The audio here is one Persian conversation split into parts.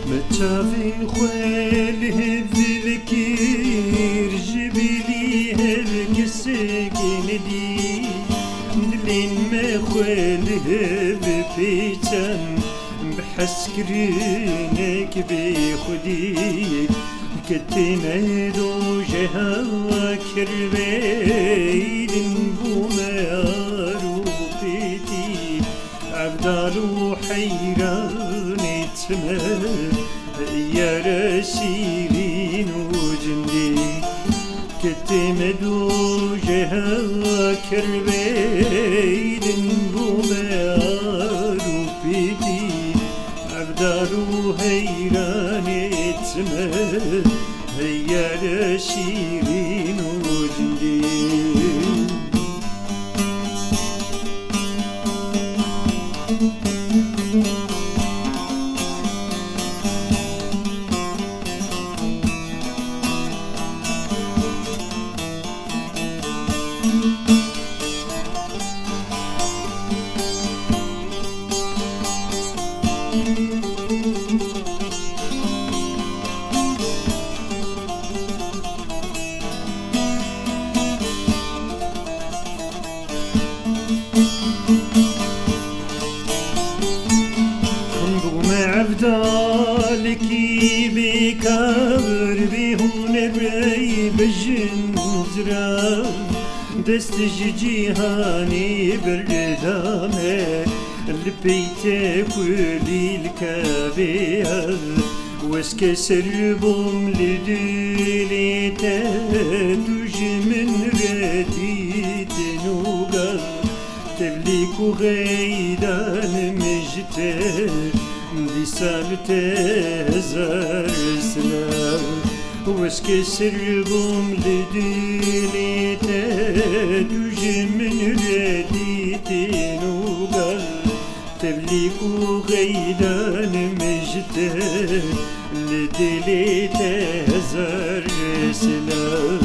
متشافي خويله ذلكير جبلي هلك السكين دي دلين ما خويله ببيتان بحسكرينك بخدي كتنا دو جها كربيد بومارو بيتي عبدالو حيران تمام يا رسيلين وجندي كتمدو جها كربيد بومارو بيتي عبدالو هيران تمام يا رسيلين وجندي عبدالك بكبر بهون بري بجنزرا دست جيهاني بردامه لبيتك ولي الكبير واسكسر بوم لدليته توج من رديت نوغا تبليك غيدان مجتر دي سالته زار سلام واسكسر بوم لدليته توج من رديت نوغا تبليك غيدان مجتر لدليته زار سلام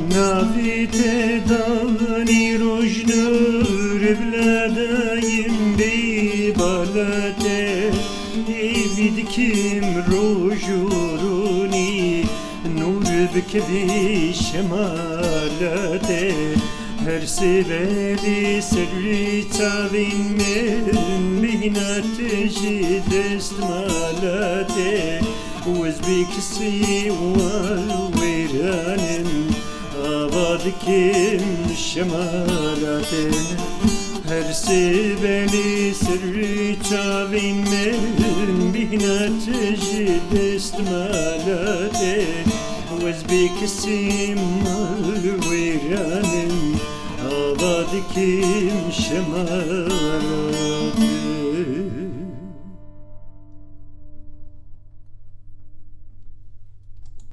نافي تداني رجنور بلادايم ببالته ايفيد كيم روجوروني نور بكبي شمالته هر سبالي سري تابين من مهنات جدست مالاته وزبيك سي والويرانم آبادكم شمالاته هر سبالي سري تابين من مهنات جدست مالاته وزبيك سي والويرانم آبادكم شمالاته